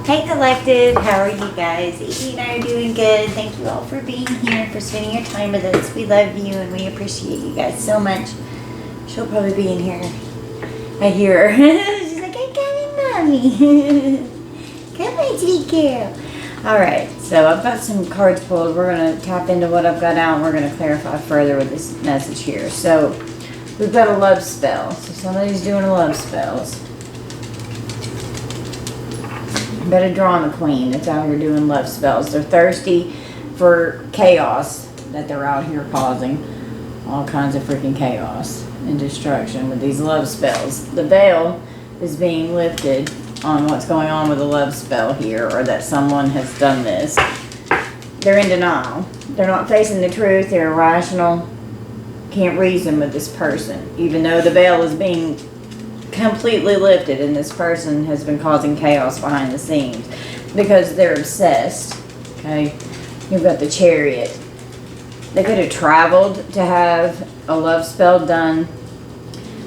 Hey Collective, how are you guys? Evie and I are doing good. Thank you all for being here, for spending your time with us. We love you and we appreciate you guys so much. She'll probably be in here. I hear her. She's like, I'm coming, Mommy. Come on, sweet girl. Alright, so I've got some cards pulled. We're going to tap into what I've got out and we're going to clarify further with this message here. So, we've got a love spell. So somebody's doing a love spells. Better draw on the queen that's out here doing love spells. They're thirsty for chaos that they're out here causing. All kinds of freaking chaos and destruction with these love spells. The veil is being lifted on what's going on with the love spell here, or that someone has done this. They're in denial. They're not facing the truth. They're irrational. Can't reason with this person. Even though the veil is being completely lifted and this person has been causing chaos behind the scenes because they're obsessed. Okay, you've got the Chariot. They could have traveled to have a love spell done.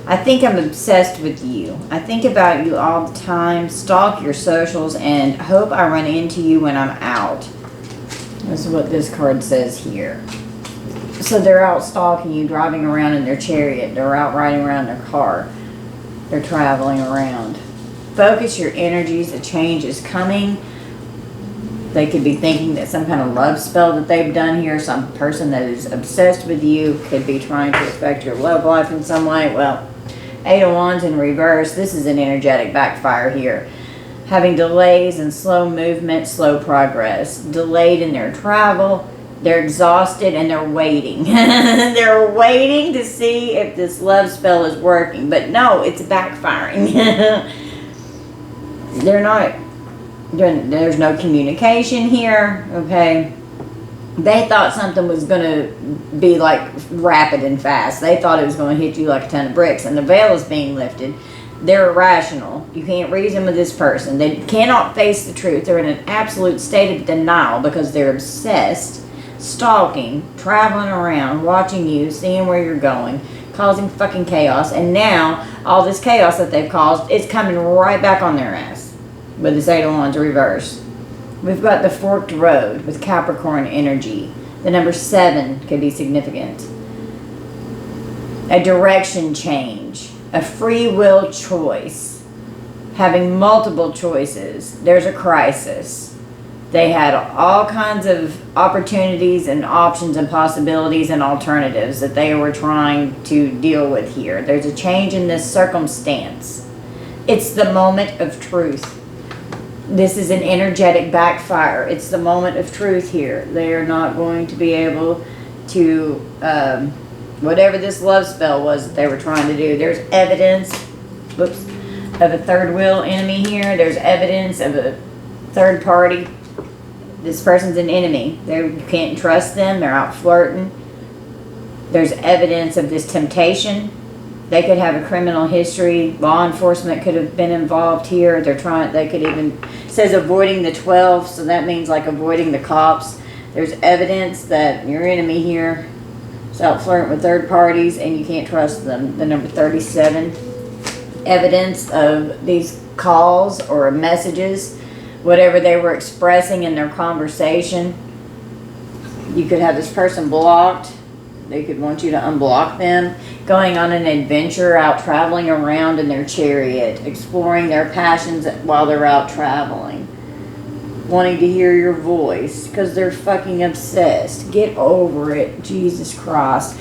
I think I'm obsessed with you. I think about you all the time, stalk your socials, and hope I run into you when I'm out. This is what this card says here. So they're out stalking you, driving around in their chariot. They're out riding around their car. They're traveling around. Focus your energies. A change is coming. They could be thinking that some kind of love spell that they've done here, some person that is obsessed with you could be trying to affect your love life in some way. Well, Eight of Wands in reverse. This is an energetic backfire here. Having delays and slow movement, slow progress. Delayed in their travel. They're exhausted and they're waiting. They're waiting to see if this love spell is working. But no, it's backfiring. There's no communication here, okay? They thought something was going to be like rapid and fast. They thought it was going to hit you like a ton of bricks. And the veil is being lifted. They're irrational. You can't reason with this person. They cannot face the truth. They're in an absolute state of denial because they're obsessed. Stalking, traveling around, watching you, seeing where you're going, causing fucking chaos, and now all this chaos that they've caused is coming right back on their ass with this Eight of Wands reverse. We've got the forked road with Capricorn energy. The number 7 could be significant. A direction change, a free will choice, having multiple choices. There's a crisis. They had all kinds of opportunities and options and possibilities and alternatives that they were trying to deal with here. There's a change in this circumstance. It's the moment of truth. This is an energetic backfire. It's the moment of truth here. They are not going to be able to, whatever this love spell was that they were trying to do. There's evidence, of a third wheel enemy here. There's evidence of a third party. This person's an enemy. You can't trust them. They're out flirting. There's evidence of this temptation. They could have a criminal history. Law enforcement could have been involved here. They could even, it says avoiding the 12, so that means like avoiding the cops. There's evidence that your enemy here is out flirting with third parties and you can't trust them. The number 37, evidence of these calls or messages, whatever they were expressing in their conversation. You could have this person blocked. They could want you to unblock them. Going on an adventure, out traveling around in their chariot, exploring their passions while they're out traveling. Wanting to hear your voice because they're fucking obsessed. Get over it. Jesus Christ.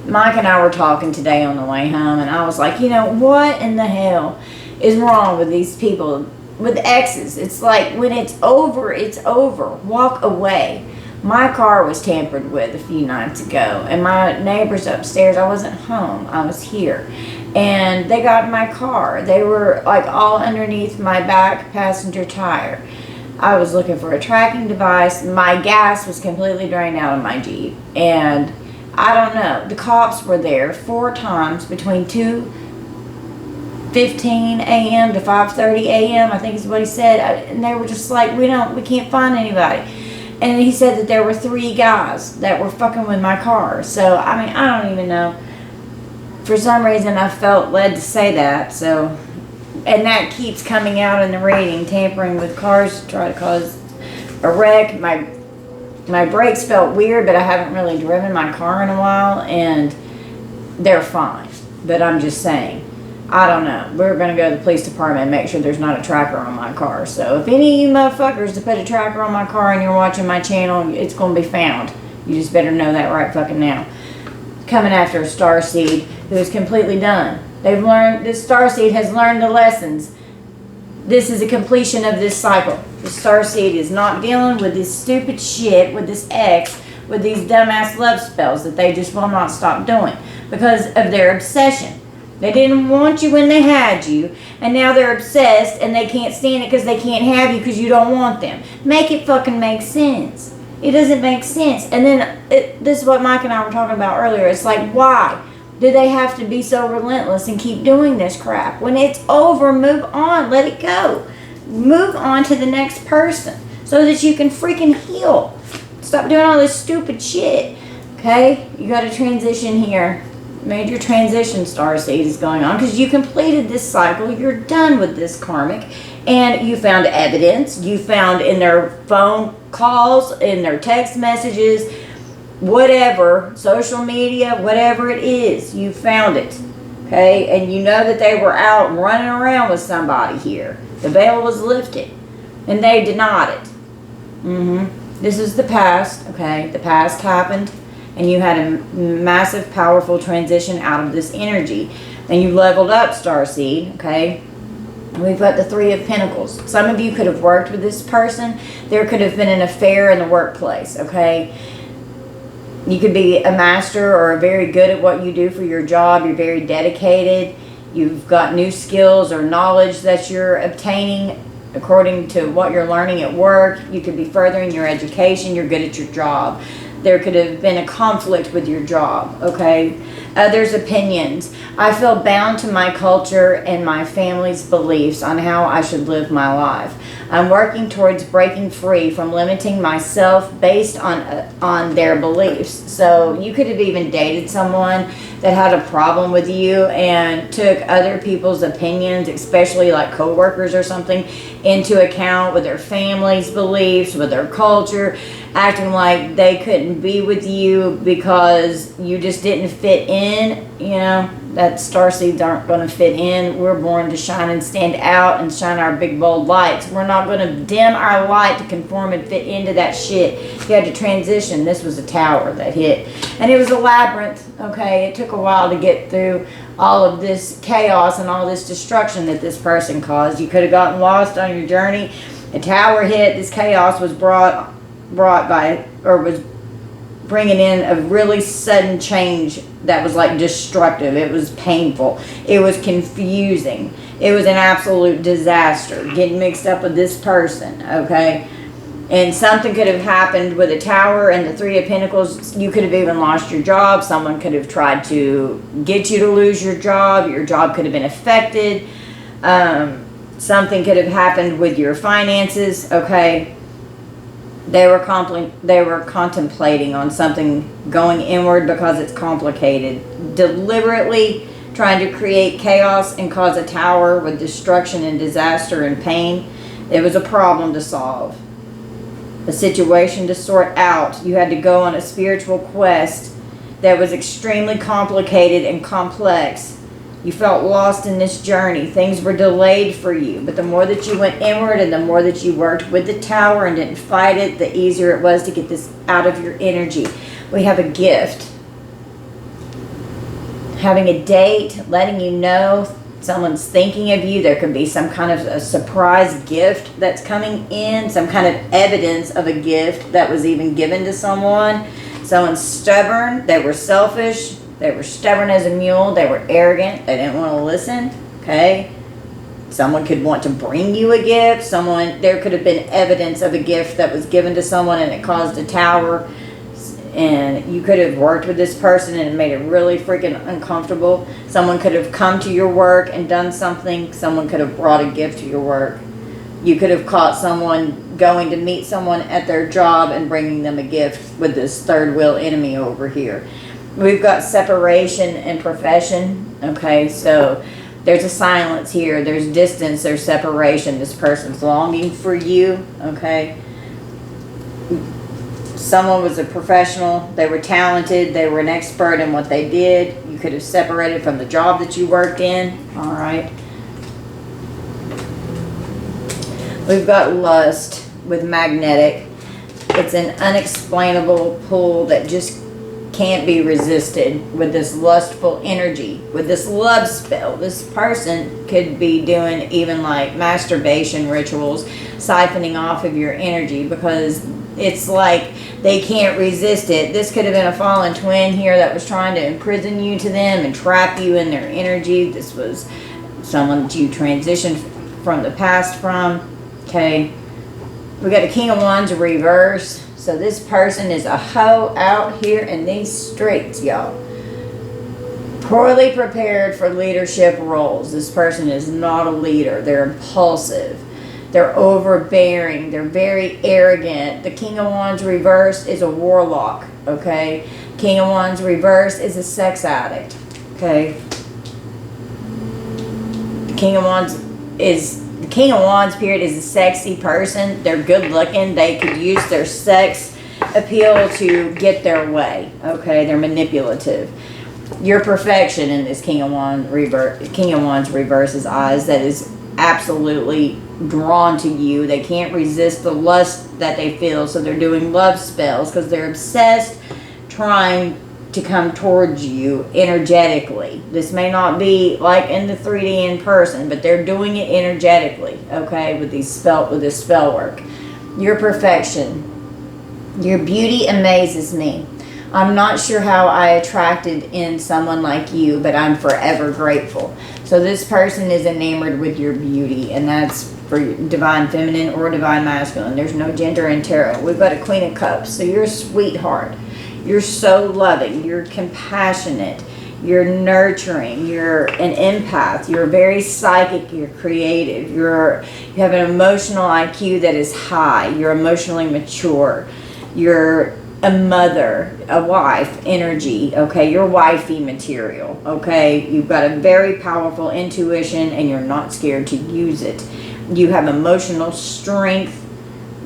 Mike and I were talking today on the way home and I was like, you know, what in the hell is wrong with these people? With exes, it's like when it's over, it's over. Walk away. My car was tampered with a few nights ago, and my neighbors upstairs, I wasn't home, I was here, and they got in my car. They were like all underneath my back passenger tire. I was looking for a tracking device. My gas was completely drained out of my Jeep, and I don't know, the cops were there 4 times between 2:15 a.m. to 5:30 a.m. I think is what he said. And they were just like, we can't find anybody. And he said that there were 3 guys that were fucking with my car. So, I mean, I don't even know. For some reason, I felt led to say that. So, And that keeps coming out in the reading. Tampering with cars to try to cause a wreck. My brakes felt weird, but I haven't really driven my car in a while, and they're fine. But I'm just saying, I don't know. We're going to go to the police department and make sure there's not a tracker on my car. So if any of you motherfuckers to put a tracker on my car and you're watching my channel, it's going to be found. You just better know that right fucking now. Coming after a starseed who is completely done. They've learned, this starseed has learned the lessons. This is a completion of this cycle. The starseed is not dealing with this stupid shit, with this ex, with these dumbass love spells that they just will not stop doing because of their obsession. They didn't want you when they had you, and now they're obsessed and they can't stand it because they can't have you because you don't want them. Make it fucking make sense. It doesn't make sense. And then this is what Mike and I were talking about earlier. It's like, why do they have to be so relentless and keep doing this crap? When it's over, move on. Let it go. Move on to the next person so that you can freaking heal. Stop doing all this stupid shit. Okay? You got a transition here. Major transition starseed is going on because you completed this cycle. You're done with this karmic, and you found evidence. You found in their phone calls, in their text messages, whatever, social media, whatever it is, you found it. Okay, and you know that they were out running around with somebody here. The veil was lifted, and they denied it. This is the past. Okay, the past happened. And you had a massive, powerful transition out of this energy. And you leveled up, starseed, okay? We've got the Three of Pentacles. Some of you could have worked with this person. There could have been an affair in the workplace, okay? You could be a master or very good at what you do for your job. You're very dedicated. You've got new skills or knowledge that you're obtaining according to what you're learning at work. You could be furthering your education. You're good at your job. There could have been a conflict with your job, okay? Others' opinions. I feel bound to my culture and my family's beliefs on how I should live my life. I'm working towards breaking free from limiting myself based on their beliefs. So you could have even dated someone that had a problem with you and took other people's opinions, especially like coworkers or something, into account with their family's beliefs, with their culture, acting like they couldn't be with you because you just didn't fit in. You know, that starseeds aren't going to fit in. We're born to shine and stand out and shine our big bold lights. We're not going to dim our light to conform and fit into that shit. You had to transition. This was a tower that hit, and it was a labyrinth. Okay, it took a while to get through all of this chaos and all this destruction that this person caused. You could have gotten lost on your journey. A tower hit. This chaos was brought by, or was bringing in a really sudden change that was like destructive. It was painful. It was confusing. It was an absolute disaster getting mixed up with this person, okay? And something could have happened with a tower and the Three of Pentacles. You could have even lost your job. Someone could have tried to get you to lose your job. Your job could have been affected. Something could have happened with your finances, okay? They were contemplating on something going inward because it's complicated. Deliberately trying to create chaos and cause a tower with destruction and disaster and pain. It was a problem to solve. A situation to sort out. You had to go on a spiritual quest that was extremely complicated and complex. You felt lost in this journey. Things were delayed for you. But the more that you went inward and the more that you worked with the tower and didn't fight it, the easier it was to get this out of your energy. We have a gift. Having a date, letting you know someone's thinking of you. There could be some kind of a surprise gift that's coming in, some kind of evidence of a gift that was even given to someone. Someone's stubborn. They were selfish. They were stubborn as a mule. They were arrogant. They didn't want to listen. Okay? Someone could want to bring you a gift. There could have been evidence of a gift that was given to someone and it caused a tower. And you could have worked with this person and it made it really freaking uncomfortable. Someone could have come to your work and done something. Someone could have brought a gift to your work. You could have caught someone going to meet someone at their job and bringing them a gift with this third wheel enemy over here. We've got separation and profession. Okay, so There's a silence here. There's distance. There's separation. This person's longing for you, okay? Someone was a professional. They were talented. They were an expert in what they did. You could have separated from the job that you worked in, all right? We've got lust with magnetic. It's an unexplainable pull that just can't be resisted with this lustful energy, with this love spell. This person could be doing even like masturbation rituals, siphoning off of your energy, because it's like they can't resist it. This could have been a fallen twin here that was trying to imprison you to them and trap you in their energy. This was someone that you transitioned from the past from, okay? We got a King of Wands reverse. So this person is a hoe out here in these streets, y'all. Poorly prepared for leadership roles. This person is not a leader. They're impulsive. They're overbearing. They're very arrogant. The King of Wands reverse is a warlock, okay? King of Wands reverse is a sex addict, okay? The King of Wands period is a sexy person. They're good looking. They could use their sex appeal to get their way. Okay, they're manipulative. Your perfection in this King of Wands reverse's eyes, that is absolutely drawn to you. They can't resist the lust that they feel, so they're doing love spells because they're obsessed trying to come towards you energetically. This may not be like in the 3D in person, but they're doing it energetically, okay, with this spell work. Your perfection. Your beauty amazes me. I'm not sure how I attracted in someone like you, but I'm forever grateful. So this person is enamored with your beauty, and that's for divine feminine or divine masculine. There's no gender in tarot. We've got a Queen of Cups. So you're a sweetheart. You're so loving. You're compassionate. You're nurturing. You're an empath. You're very psychic. You're creative. You have an emotional IQ that is high. You're emotionally mature. You're a mother, a wife energy, okay? You're wifey material, okay? You've got a very powerful intuition and you're not scared to use it. You have emotional strength.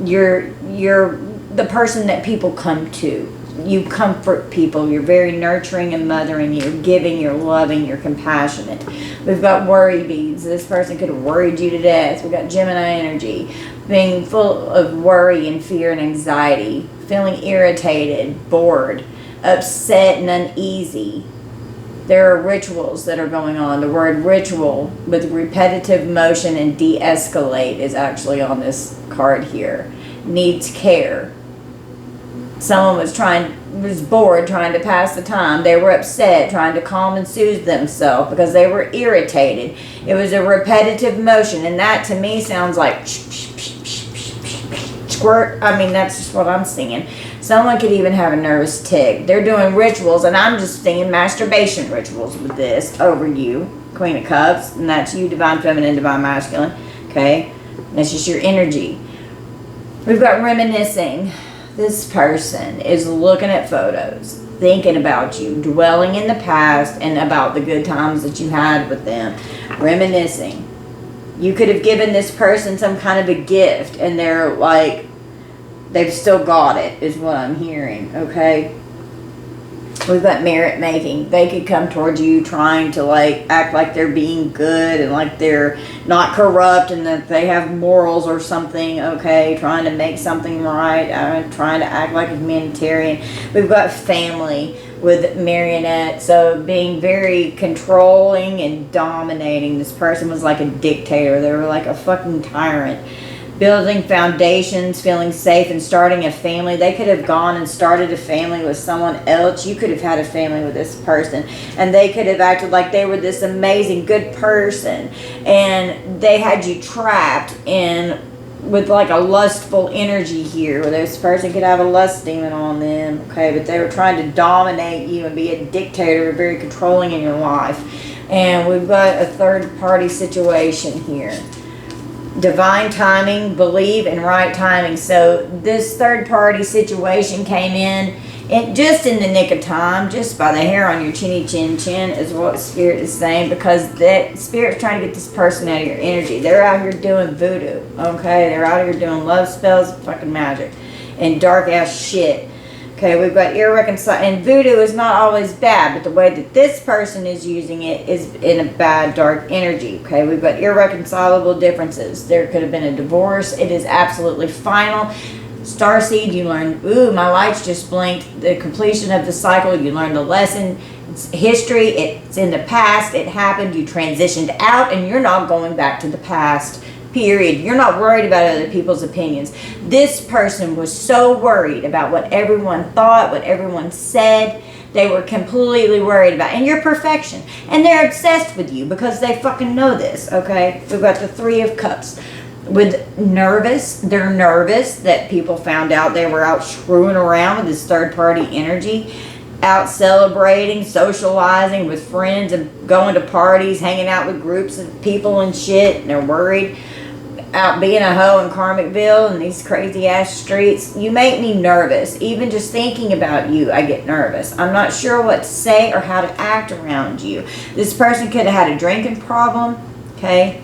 You're the person that people come to. You comfort people. You're very nurturing and mothering. You're giving, you're loving, you're compassionate. We've got worry beads. This person could have worried you to death. We've got Gemini energy. Being full of worry and fear and anxiety. Feeling irritated, bored, upset, and uneasy. There are rituals that are going on. The word ritual with repetitive motion and de-escalate is actually on this card here. Needs care. Someone was bored trying to pass the time. They were upset trying to calm and soothe themselves because they were irritated. It was a repetitive motion, and that to me sounds like squirt. I mean, that's just what I'm seeing. Someone could even have a nervous tick. They're doing rituals, and I'm just seeing masturbation rituals with this over you, Queen of Cups, and that's you, divine feminine, divine masculine. Okay, that's just your energy. We've got reminiscing. This person is looking at photos, thinking about you, dwelling in the past and about the good times that you had with them, reminiscing. You could have given this person some kind of a gift and they're like, they've still got it, is what I'm hearing, okay? We've got merit making. They could come towards you trying to like act like they're being good and like they're not corrupt and that they have morals or something, okay? Trying to make something right, trying to act like a humanitarian. We've got family with marionette, so being very controlling and dominating. This person was like a dictator. They were like a fucking tyrant. Building foundations, feeling safe, and starting a family. They could have gone and started a family with someone else. You could have had a family with this person, and they could have acted like they were this amazing, good person, and they had you trapped in with like a lustful energy here, where this person could have a lust demon on them, okay, but they were trying to dominate you and be a dictator, very controlling in your life. And we've got a third party situation here. Divine timing, believe in right timing. So this third party situation came in just in the nick of time, just by the hair on your chinny chin chin, is what Spirit is saying, because that Spirit's trying to get this person out of your energy. They're out here doing voodoo, okay? They're out here doing love spells, fucking magic, and dark ass shit. Okay, we've got irreconcilable, and voodoo is not always bad, but the way that this person is using it is in a bad, dark energy. Okay, we've got irreconcilable differences. There could have been a divorce. It is absolutely final. Starseed, you learned, ooh, my lights just blinked. The completion of the cycle, you learned the lesson. It's history, it's in the past, it happened, you transitioned out, and you're not going back to the past. Period. You're not worried about other people's opinions. This person was so worried about what everyone thought, what everyone said. They were completely worried about, and your perfection. And they're obsessed with you because they fucking know this, okay? We've got the Three of Cups. With nervous, they're nervous that people found out they were out screwing around with this third party energy. Out celebrating, socializing with friends, and going to parties, hanging out with groups of people and shit, and they're worried. Out being a hoe in Karmicville and these crazy ass streets. You make me nervous. Even just thinking about you, I get nervous. I'm not sure what to say or how to act around you. This person could have had a drinking problem, okay?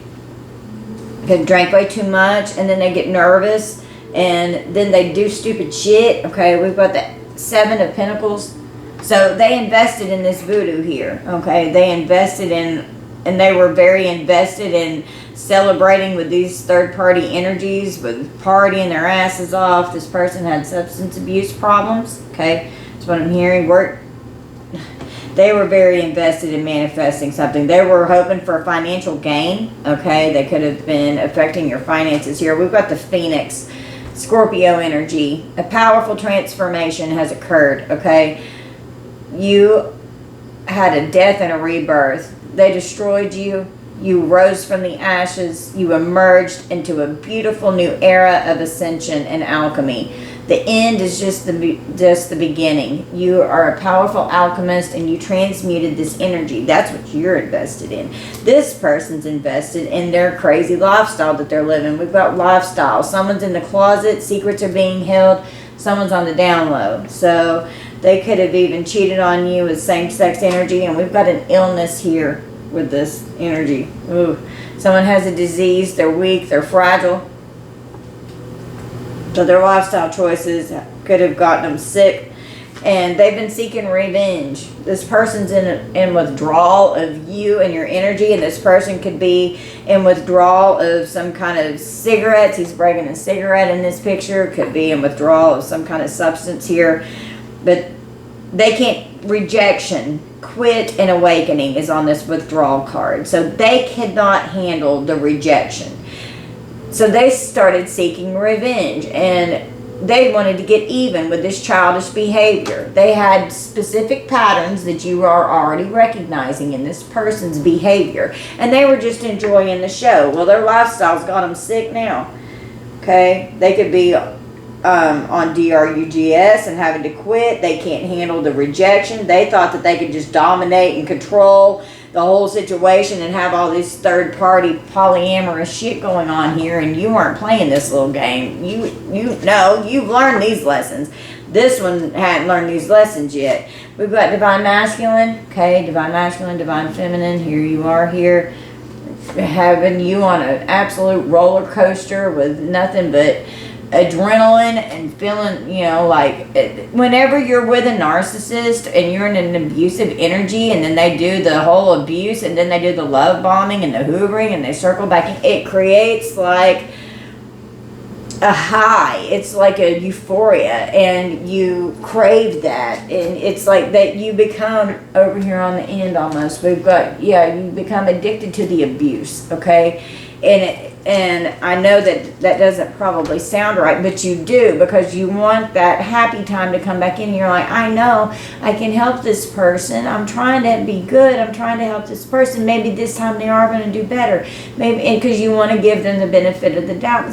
Could have drank way too much, and then they get nervous, and then they do stupid shit, okay? We've got the Seven of Pentacles. So they invested in this voodoo here, okay? They invested in, and they were very invested in celebrating with these third-party energies, with partying their asses off. This person had substance abuse problems, okay? That's what I'm hearing. They were very invested in manifesting something. They were hoping for financial gain, okay? They could have been affecting your finances here. We've got the Phoenix, Scorpio energy. A powerful transformation has occurred, okay? You had a death and a rebirth. They destroyed you. You rose from the ashes. You emerged into a beautiful new era of ascension and alchemy. The end is just the beginning. You are a powerful alchemist, and you transmuted this energy. That's what you're invested in. This person's invested in their crazy lifestyle that they're living. We've got lifestyle. Someone's in the closet. Secrets are being held. Someone's on the down low. So they could have even cheated on you with same-sex energy. And we've got an illness here with this energy. Ooh. Someone has a disease. They're weak. They're fragile. So their lifestyle choices could have gotten them sick. And they've been seeking revenge. This person's in withdrawal of you and your energy. And this person could be in withdrawal of some kind of cigarettes. He's breaking a cigarette in this picture. Could be in withdrawal of some kind of substance here. But they can't. Rejection, quit, and awakening is on this withdrawal card. So they could not handle the rejection. So they started seeking revenge, and they wanted to get even with this childish behavior. They had specific patterns that you are already recognizing in this person's behavior, and they were just enjoying the show. Well, their lifestyle's got them sick now. Okay? They could be on DRUGS and having to quit. They can't handle the rejection. They thought that they could just dominate and control the whole situation and have all this third-party polyamorous shit going on here, and you weren't playing this little game. You've learned these lessons. This one hadn't learned these lessons yet. We've got Divine Masculine, okay, Divine Masculine, Divine Feminine. Here you are here, having you on an absolute roller coaster with nothing but adrenaline and feeling, like whenever you're with a narcissist and you're in an abusive energy, and then they do the whole abuse, and then they do the love bombing and the hoovering, and they circle back in, it creates like a high. It's like a euphoria, and you crave that, and it's like that you become, over here on the end almost, we've got, you become addicted to the abuse, okay? And I know that doesn't probably sound right, but you do, because you want that happy time to come back in. And you're like, I know I can help this person. I'm trying to be good. I'm trying to help this person. Maybe this time they are going to do better. Maybe, because you want to give them the benefit of the doubt.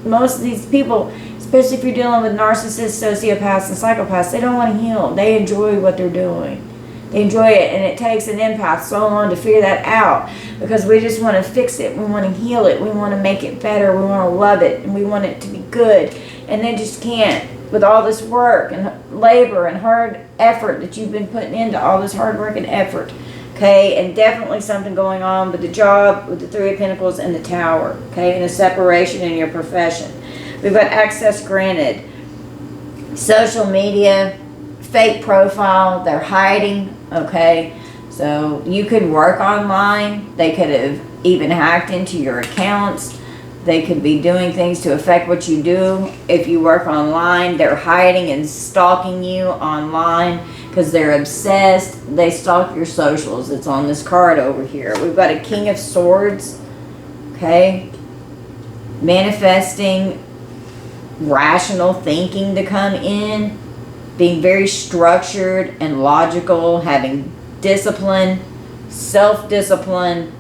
Most of these people, especially if you're dealing with narcissists, sociopaths, and psychopaths, they don't want to heal. They enjoy what they're doing. They enjoy it, and it takes an empath so long to figure that out, because we just want to fix it. We want to heal it. We want to make it better. We want to love it, and we want it to be good, and they just can't. with all this work and labor and hard effort that you've been putting into all this hard work and effort. Okay, and definitely something going on with the job, with the Three of Pentacles and the Tower. Okay, and a separation in your profession. We've got access granted. Social media, fake profile, they're hiding. Okay, so you could work online. They could have even hacked into your accounts. They could be doing things to affect what you do. If you work online, they're hiding and stalking you online because they're obsessed. They stalk your socials. It's on this card over here. We've got a King of Swords. Okay. Manifesting rational thinking to come in. Being very structured and logical. Having discipline. Self-discipline.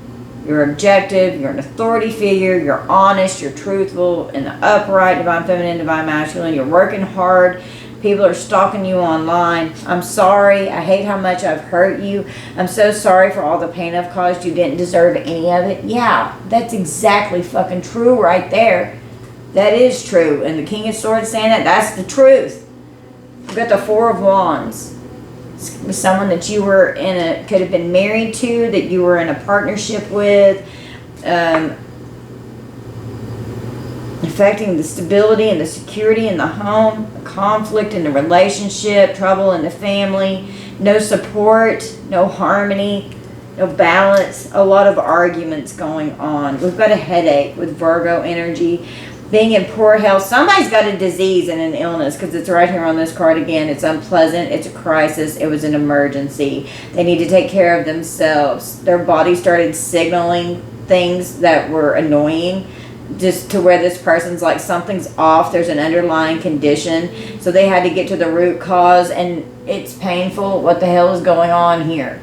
You're objective, you're an authority figure, you're honest, you're truthful, and the upright, divine feminine, divine masculine. You're working hard. People are stalking you online. I'm sorry. I hate how much I've hurt you. I'm so sorry for all the pain I've caused you. Didn't deserve any of it. Yeah, that's exactly fucking true right there. That is true. And the King of Swords saying that, that's the truth. We've got the Four of Wands. With someone that you were could have been married to, that you were in a partnership with, affecting the stability and the security in the home, conflict in the relationship, trouble in the family, no support, no harmony, no balance, a lot of arguments going on. We've got a headache with Virgo energy. Being in poor health. Somebody's got a disease and an illness because it's right here on this card again. It's unpleasant. It's a crisis. It was an emergency. They need to take care of themselves. Their body started signaling things that were annoying, just to where this person's like, something's off. There's an underlying condition. So they had to get to the root cause, and it's painful. What the hell is going on here?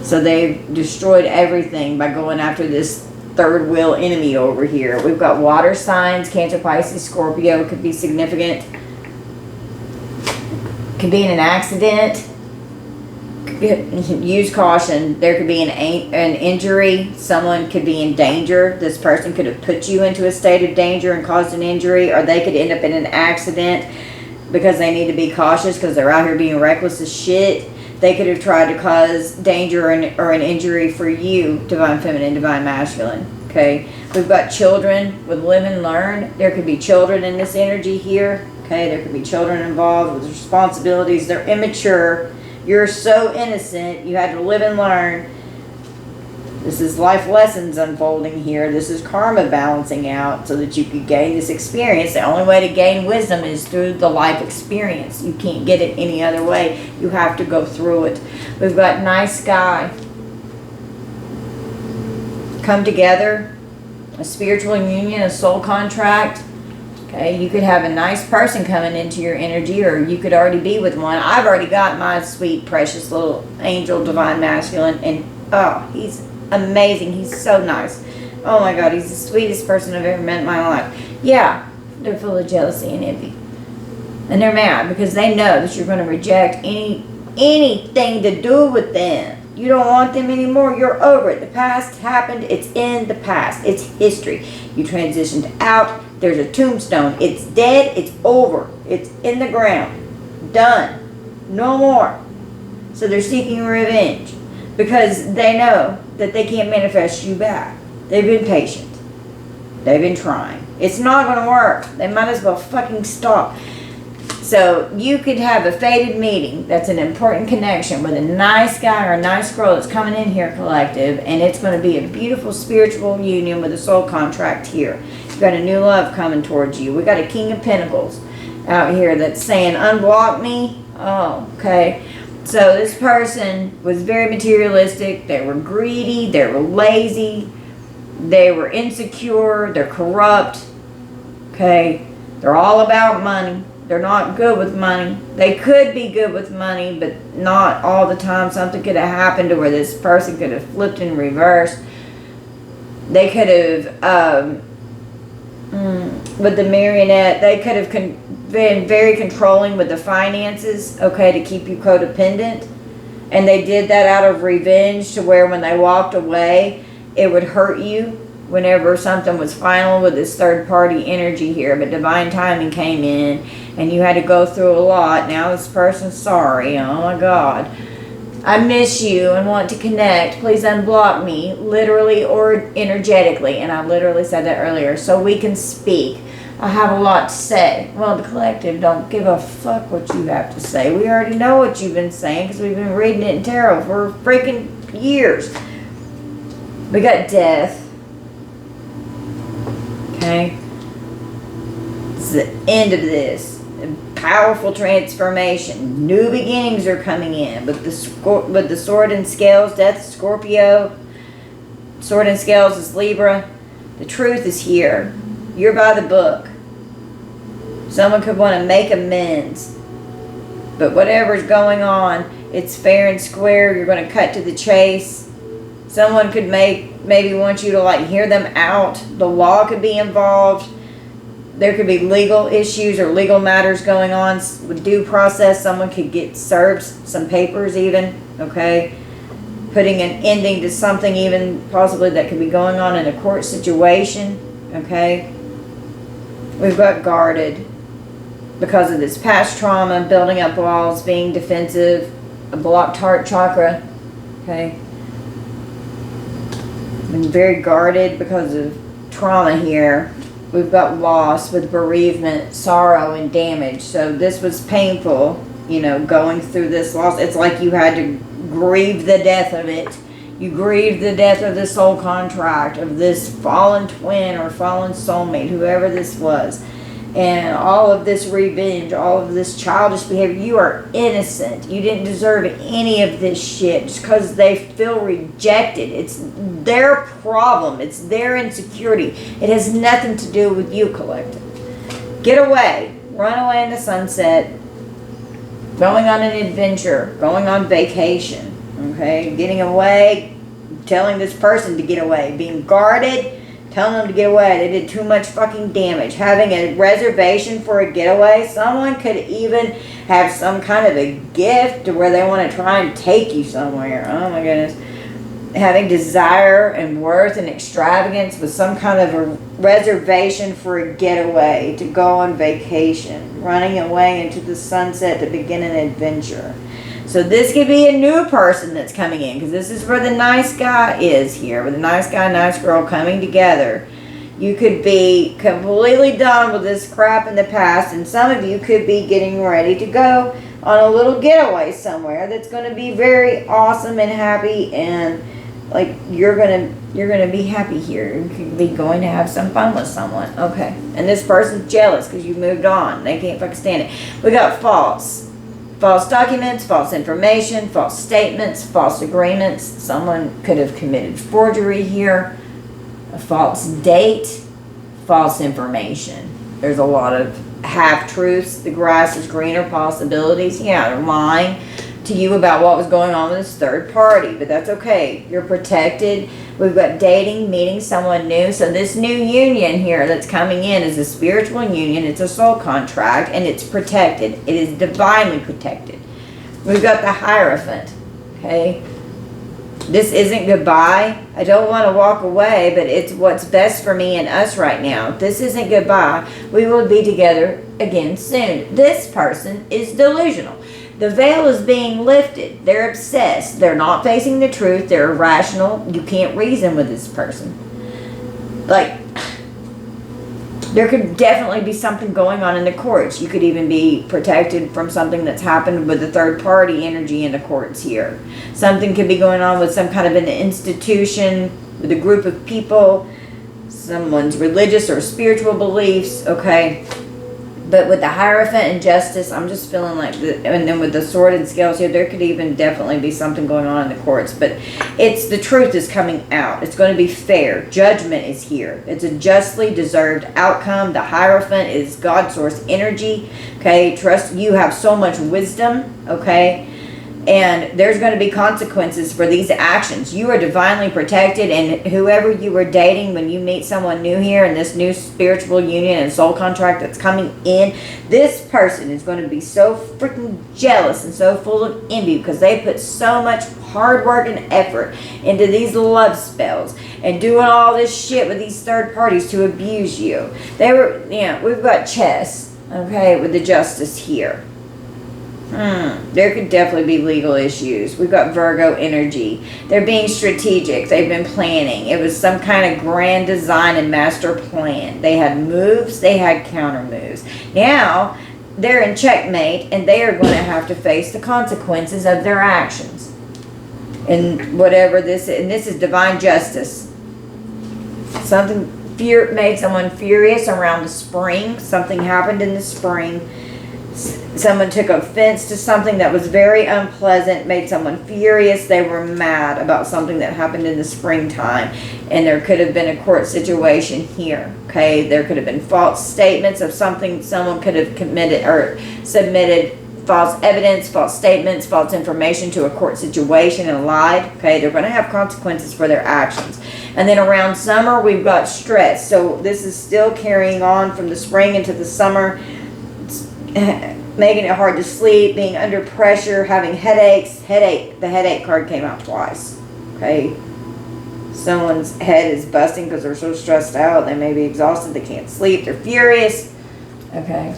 So they've destroyed everything by going after this third wheel enemy over here. We've got water signs, Cancer, Pisces, Scorpio. Could be significant. Could be in an accident. Use caution. There could be an injury. Someone could be in danger. This person could have put you into a state of danger and caused an injury, or they could end up in an accident because they need to be cautious because they're out here being reckless as shit. They could have tried to cause danger or an injury for you, divine feminine, divine masculine. Okay, we've got children with live and learn. There could be children in this energy here. Okay, there could be children involved with responsibilities. They're immature. You're so innocent. You had to live and learn. This is life lessons unfolding here. This is karma balancing out so that you could gain this experience. The only way to gain wisdom is through the life experience. You can't get it any other way. You have to go through it. We've got nice guy. Come together. A spiritual union, a soul contract. Okay, you could have a nice person coming into your energy, or you could already be with one. I've already got my sweet, precious little angel, divine masculine, and oh, he's amazing. He's so nice. Oh my God, he's the sweetest person I've ever met in my life. Yeah, they're full of jealousy and envy. And they're mad because they know that you're going to reject anything to do with them. You don't want them anymore. You're over it. The past happened. It's in the past. It's history. You transitioned out. There's a tombstone. It's dead. It's over. It's in the ground. Done. No more. So they're seeking revenge because they know that they can't manifest you back. They've been patient. They've been trying. It's not going to work. They might as well fucking stop. So you could have a fated meeting that's an important connection with a nice guy or a nice girl that's coming in here, collective, and it's going to be a beautiful spiritual union with a soul contract here. You've got a new love coming towards you. We got a King of Pentacles out here that's saying, unblock me. Oh, okay. So this person was very materialistic. They were greedy. They were lazy. They were insecure. They're corrupt. Okay. They're all about money. They're not good with money. They could be good with money, but not all the time. Something could have happened to where this person could have flipped in reverse. They could have, with the marionette, they could have been very controlling with the finances, okay, to keep you codependent. And they did that out of revenge, to where when they walked away, it would hurt you whenever something was final with this third party energy here, but divine timing came in and you had to go through a lot. Now this person's sorry. Oh my God. I miss you and want to connect. Please unblock me, literally or energetically. And I literally said that earlier. So we can speak. I have a lot to say. Well, the collective don't give a fuck what you have to say. We already know what you've been saying because we've been reading it in tarot for freaking years. We got death. Okay. This is the end of this. Powerful transformation. New beginnings are coming in. With the sword and scales, death, Scorpio. Sword and scales is Libra. The truth is here. You're by the book. Someone could want to make amends. But whatever's going on, it's fair and square. You're going to cut to the chase. Someone could maybe want you to like hear them out. The law could be involved. There could be legal issues or legal matters going on with due process. Someone could get served some papers even, okay? Putting an ending to something even possibly that could be going on in a court situation, okay? We've got guarded because of this past trauma, building up walls, being defensive, a blocked heart chakra, okay? Been very guarded because of trauma here. We've got loss with bereavement, sorrow, and damage. So this was painful, you know, going through this loss. It's like you had to grieve the death of it. You grieved the death of the soul contract, of this fallen twin or fallen soulmate, whoever this was. And all of this revenge, all of this childish behavior. You are innocent. You didn't deserve any of this shit just because they feel rejected. It's their problem. It's their insecurity. It has nothing to do with you, collective. Get away. Run away in the sunset. Going on an adventure. Going on vacation. Okay? Getting away. Telling this person to get away. Being guarded. Telling them to get away. They did too much fucking damage. Having a reservation for a getaway. Someone could even have some kind of a gift to where they want to try and take you somewhere. Oh my goodness. Having desire and worth and extravagance with some kind of a reservation for a getaway. To go on vacation. Running away into the sunset to begin an adventure. So this could be a new person that's coming in, because this is where the nice guy is here. With the nice guy, nice girl coming together. You could be completely done with this crap in the past, and some of you could be getting ready to go on a little getaway somewhere that's going to be very awesome and happy, and like you're gonna be happy here. You could be going to have some fun with someone. Okay. And this person's jealous because you moved on. They can't fucking stand it. We got false. False documents, false information, false statements, false agreements. Someone could have committed forgery here. A false date, false information. There's a lot of half-truths. The grass is greener possibilities. Yeah, they're lying to you about what was going on with this third party, but that's okay. You're protected. We've got dating, meeting someone new. So this new union here that's coming in is a spiritual union. It's a soul contract, and it's protected. It is divinely protected. We've got the Hierophant, okay? This isn't goodbye. I don't want to walk away, but it's what's best for me and us right now. This isn't goodbye. We will be together again soon. This person is delusional. The veil is being lifted. They're obsessed. They're not facing the truth. They're irrational. You can't reason with this person. Like, there could definitely be something going on in the courts. You could even be protected from something that's happened with the third party energy in the courts here. Something could be going on with some kind of an institution, with a group of people, someone's religious or spiritual beliefs, okay? But with the Hierophant and Justice, I'm just feeling like, and then with the Sword and Scales here, there could even definitely be something going on in the courts. But it's, the truth is coming out. It's going to be fair. Judgment is here. It's a justly deserved outcome. The Hierophant is God source energy. Okay, trust, you have so much wisdom. Okay, And there's going to be consequences for these actions. You are divinely protected, and whoever you were dating, when you meet someone new here in this new spiritual union and soul contract that's coming in, this person is going to be so freaking jealous and so full of envy because they put so much hard work and effort into these love spells and doing all this shit with these third parties to abuse you. They were, we've got chess, okay, with the justice here. There could definitely be legal issues. We've got Virgo energy. They're being strategic. They've been planning. It was some kind of grand design and master plan. They had moves. They had counter moves. Now, they're in checkmate, and they are going to have to face the consequences of their actions. And whatever this is, and this is divine justice. Something made someone furious around the spring. Something happened in the spring. Someone took offense to something that was very unpleasant, made someone furious. They were mad about something that happened in the springtime. And there could have been a court situation here. Okay, there could have been false statements of something. Someone could have committed or submitted false evidence, false statements, false information to a court situation and lied. Okay, they're going to have consequences for their actions. And then around summer, we've got stress. So this is still carrying on from the spring into the summer. Making it hard to sleep, being under pressure, having headaches. The headache card came out twice. Okay, someone's head is busting because they're so stressed out. They may be exhausted. They can't sleep. They're furious. Okay,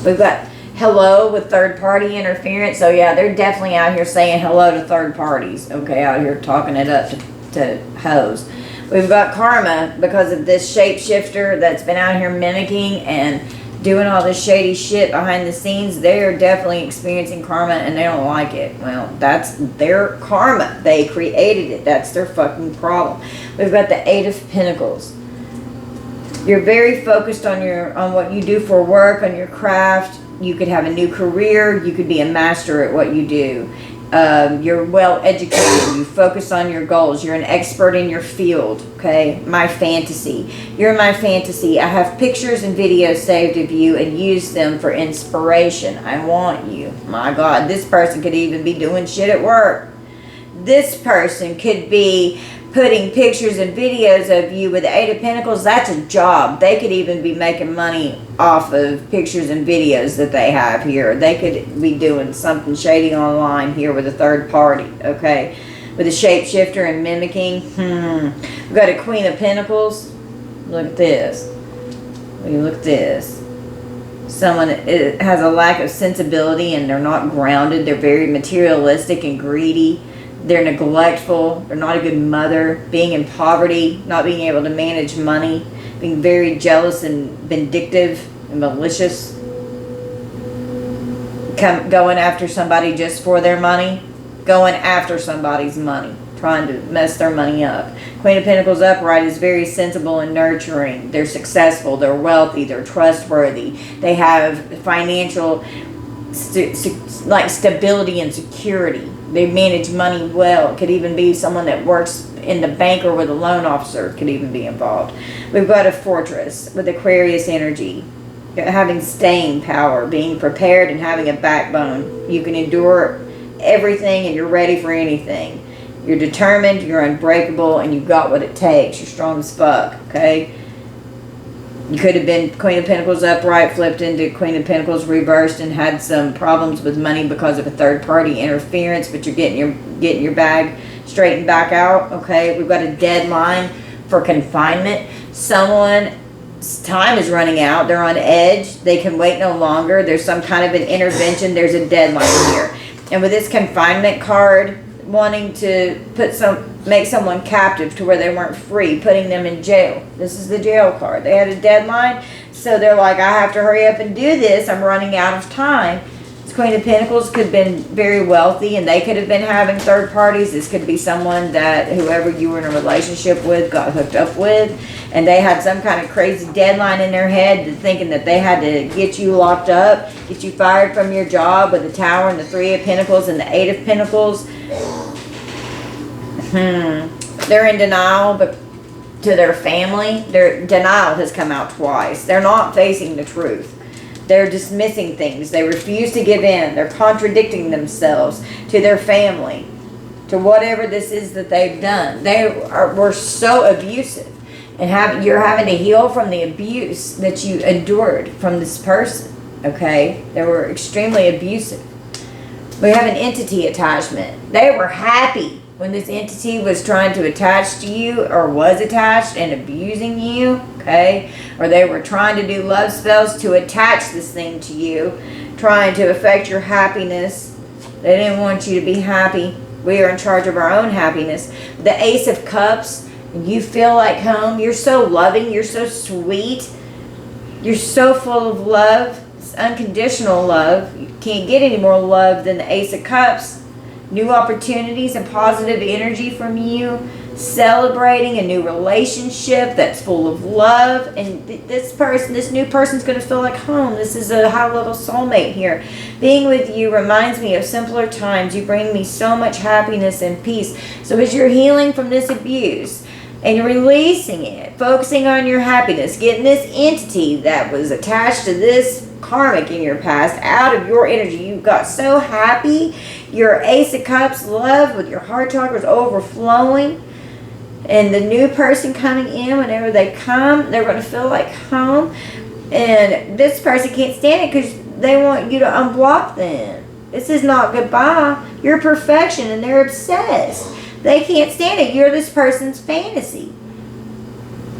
we've got hello with third party interference. So yeah, they're definitely out here saying hello to third parties. Okay, out here talking it up to hoes. We've got karma because of this shapeshifter that's been out here mimicking and doing all this shady shit behind the scenes. They are definitely experiencing karma and they don't like it. Well, that's their karma. They created it. That's their fucking problem. We've got the Eight of Pentacles. You're very focused on what you do for work, on your craft. You could have a new career. You could be a master at what you do. You're well educated. You focus on your goals. You're an expert in your field. Okay, my fantasy. You're my fantasy. I have pictures and videos saved of you and use them for inspiration. I want you. My God, this person could even be doing shit at work. This person could be putting pictures and videos of you with the Eight of Pentacles. That's a job. They could even be making money off of pictures and videos that they have here. They could be doing something shady online here with a third party, okay? With a shapeshifter and mimicking. We've got a Queen of Pentacles. Look at this. Look at this. Someone has a lack of sensibility and they're not grounded. They're very materialistic and greedy. They're neglectful. They're not a good mother. Being in poverty. Not being able to manage money. Being very jealous and vindictive and malicious. Going after somebody just for their money. Going after somebody's money. Trying to mess their money up. Queen of Pentacles upright is very sensible and nurturing. They're successful. They're wealthy. They're trustworthy. They have financial stability and security. They manage money well. It could even be someone that works in the bank or with a loan officer could even be involved. We've got a Fortress with Aquarius energy. Having staying power, being prepared and having a backbone. You can endure everything and you're ready for anything. You're determined, you're unbreakable, and you've got what it takes. You're strong as fuck, okay? You could have been Queen of Pentacles upright, flipped into Queen of Pentacles reversed, and had some problems with money because of a third-party interference, but you're getting your bag straightened back out, okay? We've got a deadline for confinement. Someone's time is running out. They're on edge. They can wait no longer. There's some kind of an intervention. There's a deadline here. And with this confinement card, wanting to make someone captive to where they weren't free, putting them in jail. This is the jail card. They had a deadline, so they're like, I have to hurry up and do this. I'm running out of time. This Queen of Pentacles could have been very wealthy, and they could have been having third parties. This could be someone that whoever you were in a relationship with got hooked up with, and they had some kind of crazy deadline in their head, thinking that they had to get you locked up, get you fired from your job with the Tower and the Three of Pentacles and the Eight of Pentacles. They're in denial, but to their family, their denial has come out twice. They're not facing the truth. They're dismissing things. They refuse to give in. They're contradicting themselves to their family, to whatever this is that they've done. Were so abusive. And you're having to heal from the abuse that you endured from this person. Okay? They were extremely abusive. We have an entity attachment. They were happy when this entity was trying to attach to you, or was attached and abusing you, okay? Or they were trying to do love spells to attach this thing to you, trying to affect your happiness. They didn't want you to be happy. We are in charge of our own happiness. The Ace of Cups, you feel like home. You're so loving. You're so sweet. You're so full of love. It's unconditional love. You can't get any more love than the Ace of Cups. New opportunities and positive energy from you, celebrating a new relationship that's full of love, and this new person's going to feel like home. This is a high-level soulmate here. Being with you reminds me of simpler times. You bring me so much happiness and peace. So as you're healing from this abuse and you're releasing it, focusing on your happiness, getting this entity that was attached to this karmic in your past out of your energy. You got so happy. Your Ace of Cups love with your heart chakras overflowing. And the new person coming in, whenever they come, they're going to feel like home. And this person can't stand it because they want you to unblock them. This is not goodbye. You're perfection and they're obsessed. They can't stand it. You're this person's fantasy.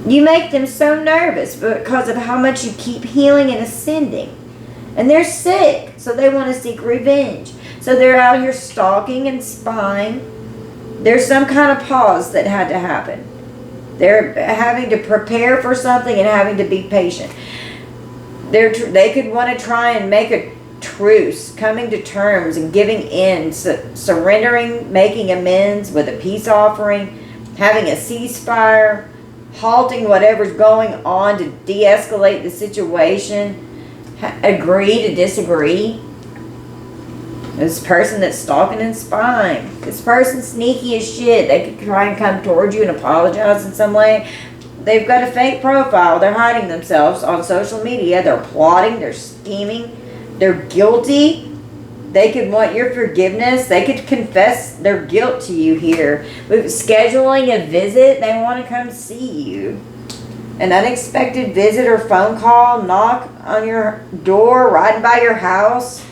You make them so nervous because of how much you keep healing and ascending. And they're sick, so they want to seek revenge. So they're out here stalking and spying. There's some kind of pause that had to happen. They're having to prepare for something and having to be patient. They could want to try and make a truce, coming to terms and giving in, surrendering, making amends with a peace offering, having a ceasefire, halting whatever's going on to de-escalate the situation, agree to disagree. This person that's stalking and spying, this person's sneaky as shit. They could try and come towards you and apologize in some way. They've got a fake profile. They're hiding themselves on social media. They're plotting. They're scheming. They're guilty. They could want your forgiveness. They could confess their guilt to you here. With scheduling a visit, they want to come see you. An unexpected visit or phone call, knock on your door, riding by your house,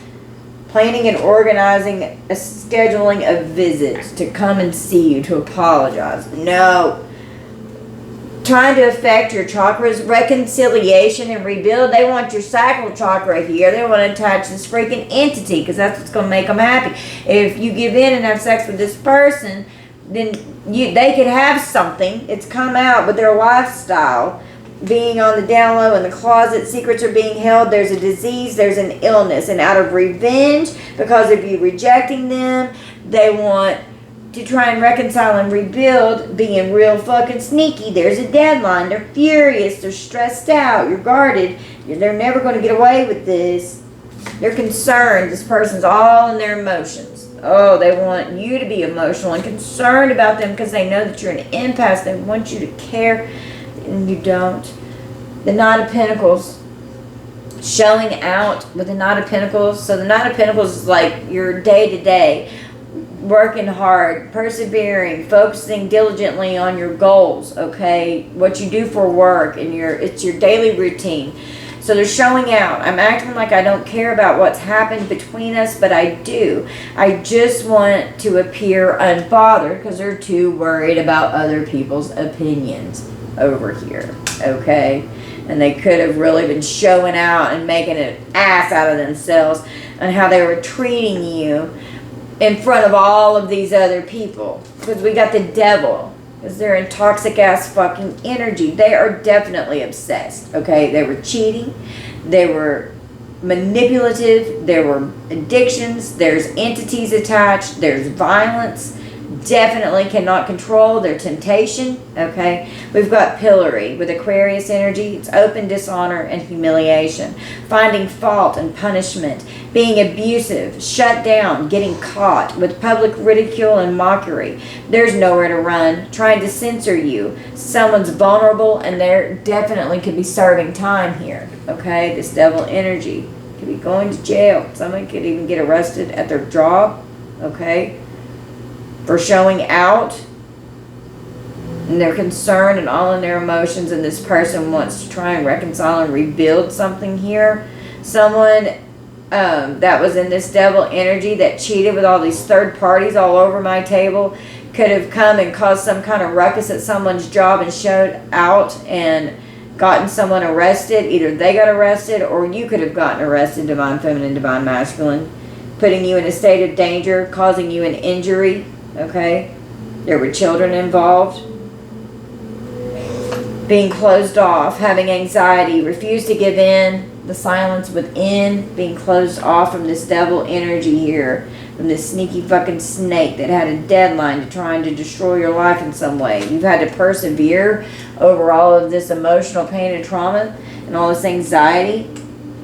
planning and organizing, scheduling a visit to come and see you, to apologize. No. Trying to affect your chakras, reconciliation and rebuild. They want your sacral chakra here. They want to attach this freaking entity because that's what's going to make them happy. If you give in and have sex with this person, then they could have something. It's come out with their lifestyle. Being on the down low in the closet, secrets are being held. There's a disease, there's an illness. And out of revenge, because of you rejecting them, they want to try and reconcile and rebuild, being real fucking sneaky. There's a deadline. They're furious. They're stressed out. You're guarded. They're never going to get away with this. They're concerned. This person's all in their emotions. Oh, they want you to be emotional and concerned about them because they know that you're an empath. They want you to care, and you don't. The Knight of Pentacles. Showing out with the Knight of Pentacles. So the Knight of Pentacles is like your day-to-day. Working hard, persevering, focusing diligently on your goals, okay? What you do for work, and it's your daily routine. So they're showing out. I'm acting like I don't care about what's happened between us, but I do. I just want to appear unbothered because they're too worried about other people's opinions over here, okay? And they could have really been showing out and making an ass out of themselves on how they were treating you in front of all of these other people. Because we got the devil. Because they're in toxic ass fucking energy. They are definitely obsessed. Okay? They were cheating. They were manipulative. There were addictions. There's entities attached. There's violence. definitely cannot control their temptation. Okay, we've got pillory with Aquarius energy. It's open dishonor and humiliation, finding fault and punishment, being abusive, shut down, getting caught with public ridicule and mockery. There's nowhere to run, trying to censor you. Someone's vulnerable, and there definitely could be serving time here. Okay, this devil energy could be going to jail. Someone could even get arrested at their job. Okay, for showing out and their concern and all in their emotions, and this person wants to try and reconcile and rebuild something here. Someone that was in this devil energy that cheated with all these third parties all over my table could have come and caused some kind of ruckus at someone's job and showed out and gotten someone arrested. Either they got arrested or you could have gotten arrested, divine feminine, divine masculine, putting you in a state of danger, causing you an injury. Okay, there were children involved. Being closed off, having anxiety, refuse to give in, the silence within, being closed off from this devil energy here, from this sneaky fucking snake that had a deadline to trying to destroy your life in some way. You've had to persevere over all of this emotional pain and trauma and all this anxiety.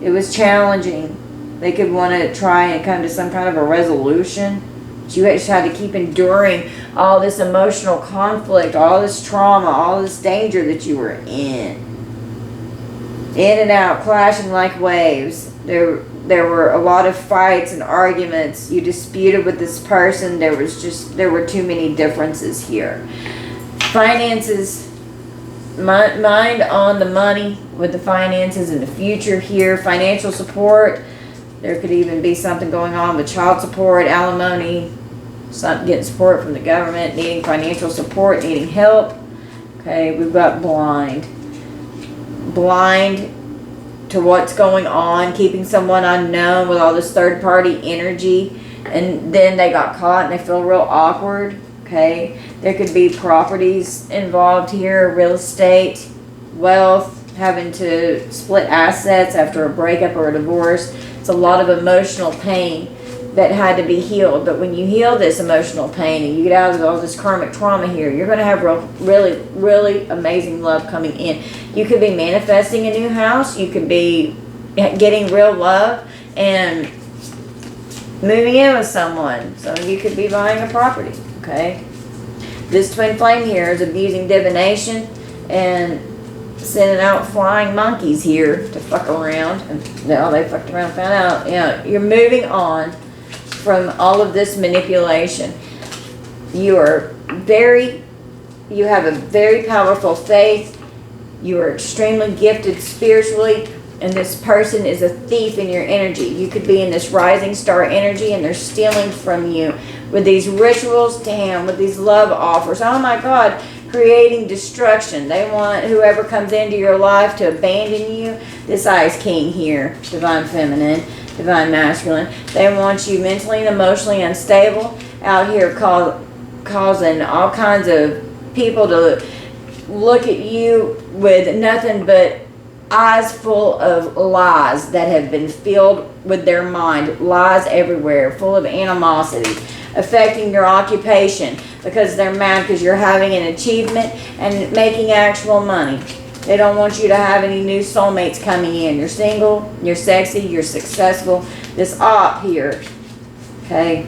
It was challenging. They could want to try and come to some kind of a resolution. You just had to keep enduring all this emotional conflict, all this trauma, all this danger that you were in and out, clashing like waves. There were a lot of fights and arguments. You disputed with this person. There were too many differences here. Finances, mind on the money with the finances in the future here. Financial support. There could even be something going on with child support, alimony, getting support from the government, needing financial support, needing help. Okay, we've got blind to what's going on, keeping someone unknown with all this third party energy, and then they got caught and they feel real awkward. Okay, there could be properties involved here, real estate, wealth, having to split assets after a breakup or a divorce. It's a lot of emotional pain that had to be healed. But when you heal this emotional pain and you get out of all this karmic trauma here, you're going to have really, really amazing love coming in. You could be manifesting a new house. You could be getting real love and moving in with someone. So you could be buying a property. Okay, this twin flame here is abusing divination and sending out flying monkeys here to fuck around. And no, they fucked around and found out. Yeah, you're moving on from all of this manipulation. You have a very powerful faith. You are extremely gifted spiritually, and this person is a thief in your energy. You could be in this rising star energy and they're stealing from you with these rituals, damn, with these love offers. Oh my God, creating destruction. They want whoever comes into your life to abandon you. This Ice King here, divine feminine, divine masculine. They want you mentally and emotionally unstable, out here causing all kinds of people to look at you with nothing but eyes full of lies that have been filled with their mind. Lies everywhere, full of animosity, affecting your occupation because they're mad because you're having an achievement and making actual money. They don't want you to have any new soulmates coming in. You're single, you're sexy, you're successful. This op here, okay?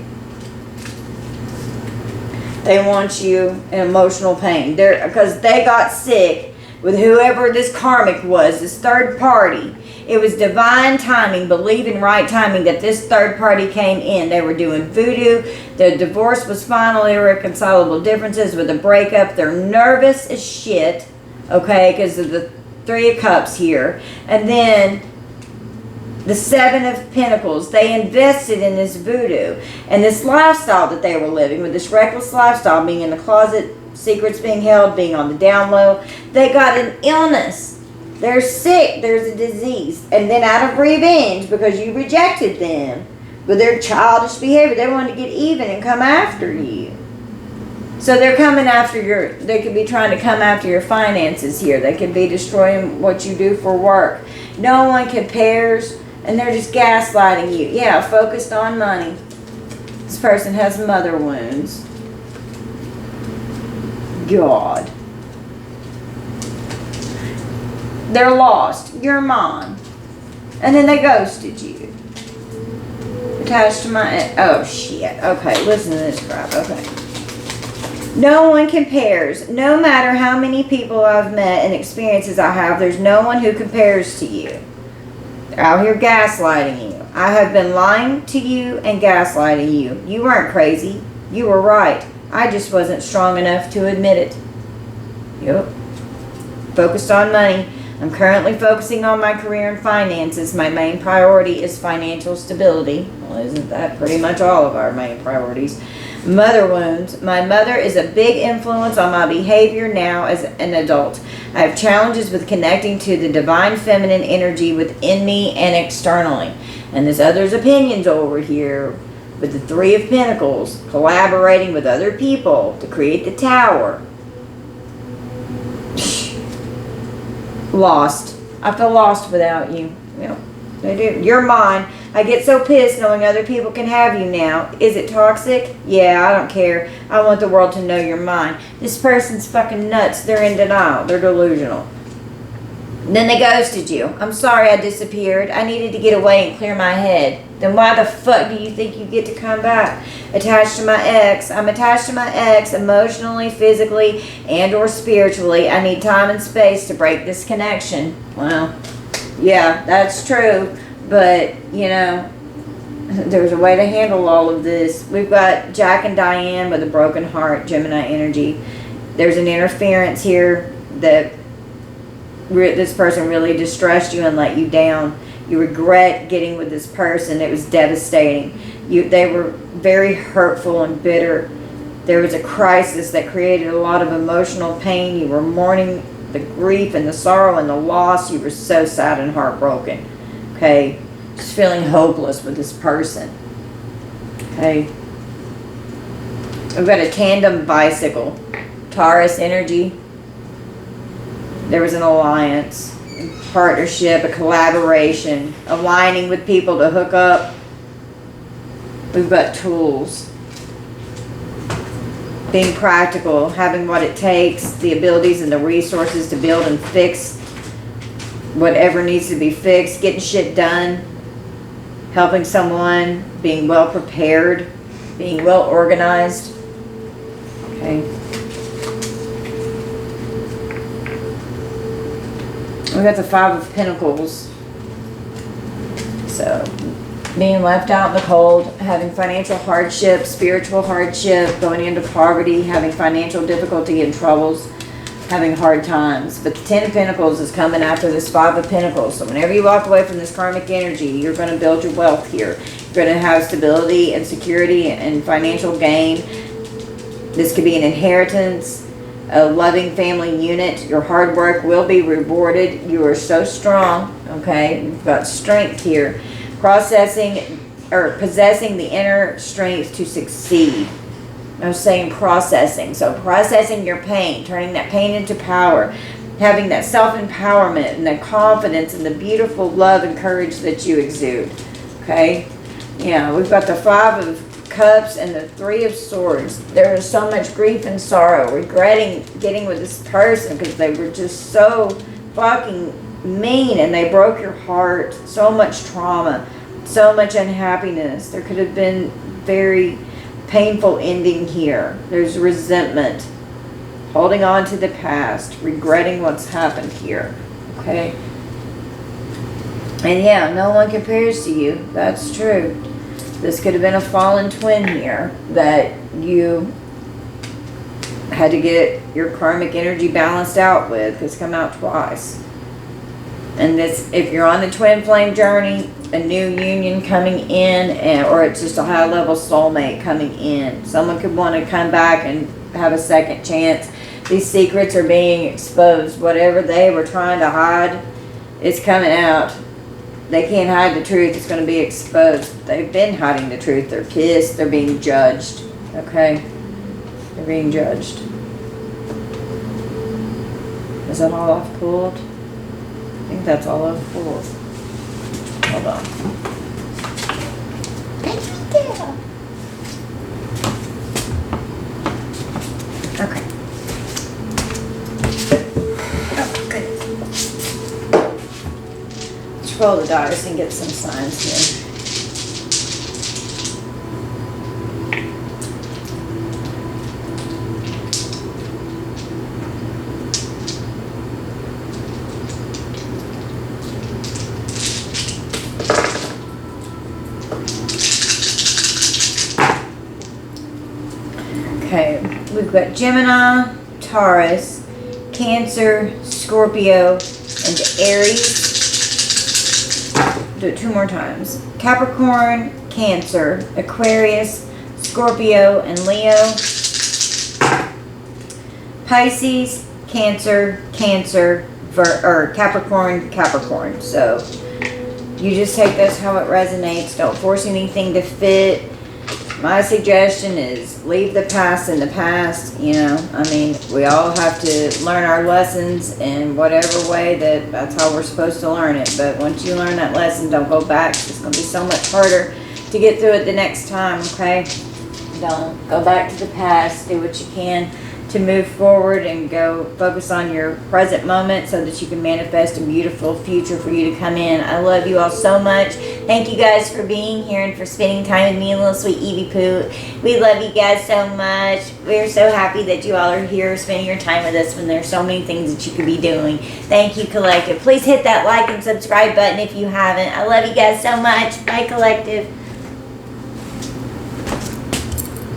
They want you in emotional pain. Because they got sick with whoever this karmic was, this third party. It was divine timing, believing right timing that this third party came in. They were doing voodoo. The divorce was final, irreconcilable differences with a breakup. They're nervous as shit, okay, because of the Three of Cups here. And then the Seven of Pentacles. They invested in this voodoo and this lifestyle that they were living with, this reckless lifestyle, being in the closet, secrets being held, being on the down low. They got an illness. They're sick. There's a disease. And then out of revenge, because you rejected them with their childish behavior, they wanted to get even and come after you. So they're coming after they could be trying to come after your finances here. They could be destroying what you do for work. No one compares, and they're just gaslighting you. Yeah, focused on money. This person has mother wounds. God. They're lost. You're mine. And then they ghosted you. Attached to my... Oh, shit. Okay, listen to this crap. Okay. No one compares. No matter how many people I've met and experiences I have, there's no one who compares to you. They're out here gaslighting you. I have been lying to you and gaslighting you. You weren't crazy. You were right. I just wasn't strong enough to admit it. Yep. Focused on money. I'm currently focusing on my career and finances. My main priority is financial stability. Well, isn't that pretty much all of our main priorities? Mother wounds. My mother is a big influence on my behavior now as an adult. I have challenges with connecting to the divine feminine energy within me and externally. And this other's opinions over here with the Three of Pentacles, collaborating with other people to create the Tower. Lost. I feel lost without you. Yep, I do. You're mine. I get so pissed knowing other people can have you now. Is it toxic? Yeah, I don't care. I want the world to know you're mine. This person's fucking nuts. They're in denial. They're delusional. Then they ghosted you. I'm sorry I disappeared. I needed to get away and clear my head. Then why the fuck do you think you get to come back? Attached to my ex. I'm attached to my ex emotionally, physically, and or spiritually. I need time and space to break this connection. Well, yeah, that's true. But, you know, there's a way to handle all of this. We've got Jack and Diane with a broken heart, Gemini energy. There's an interference here that this person really distressed you and let you down. You regret getting with this person. It was devastating. They were very hurtful and bitter. There was a crisis that created a lot of emotional pain. You were mourning the grief and the sorrow and the loss. You were so sad and heartbroken. Okay? Just feeling hopeless with this person. Okay? We've got a tandem bicycle. Taurus energy. There was an alliance, a partnership, a collaboration, aligning with people to hook up. We've got tools. Being practical, having what it takes, the abilities and the resources to build and fix whatever needs to be fixed, getting shit done, helping someone, being well prepared, being well organized. Okay. We got the Five of Pentacles. So, being left out in the cold, having financial hardship, spiritual hardship, going into poverty, having financial difficulty and troubles, having hard times. But the Ten of Pentacles is coming after this Five of Pentacles. So whenever you walk away from this karmic energy, you're going to build your wealth here. You're going to have stability and security and financial gain. This could be an inheritance, a loving family unit. Your hard work will be rewarded. You are so strong. Okay, you've got strength here. Processing or possessing the inner strength to succeed. I was saying processing. So processing your pain, turning that pain into power, having that self-empowerment and the confidence and the beautiful love and courage that you exude. Okay, yeah, we've got the Five of Cups and the Three of Swords. There is so much grief and sorrow, regretting getting with this person because they were just so fucking mean and they broke your heart. So much trauma, so much unhappiness. There could have been very painful ending here. There's resentment, holding on to the past, regretting what's happened here. Okay, and yeah, no one compares to you. That's true. This could have been a fallen twin here that you had to get your karmic energy balanced out with. It's come out twice. And this, if you're on the twin flame journey, a new union coming in, or it's just a high level soulmate coming in. Someone could want to come back and have a second chance. These secrets are being exposed. Whatever they were trying to hide is coming out. They can't hide the truth. It's going to be exposed. They've been hiding the truth. They're pissed. They're being judged. Okay? They're being judged. Is that all I've pulled? I think that's all I've pulled. Hold on. Okay. roll the dice and get some signs here. Okay, we've got Gemini, Taurus, Cancer, Scorpio, and Aries. Do it 2 more times. Capricorn, Cancer, Aquarius, Scorpio, and Leo. Pisces, Cancer, Cancer, Capricorn, Capricorn. So you just take this how it resonates. Don't force anything to fit. My suggestion is leave the past in the past. You know, I mean, we all have to learn our lessons in whatever way that's how we're supposed to learn it. But once you learn that lesson, don't go back. It's going to be so much harder to get through it the next time, okay? Don't go back to the past. Do what you can to move forward and go focus on your present moment so that you can manifest a beautiful future for you to come in. I love you all so much. Thank you guys for being here and for spending time with me and little sweet Evie Poo. We love you guys so much. We're so happy that you all are here spending your time with us when there's so many things that you could be doing. Thank you, Collective. Please hit that like and subscribe button if you haven't. I love you guys so much. Bye, Collective.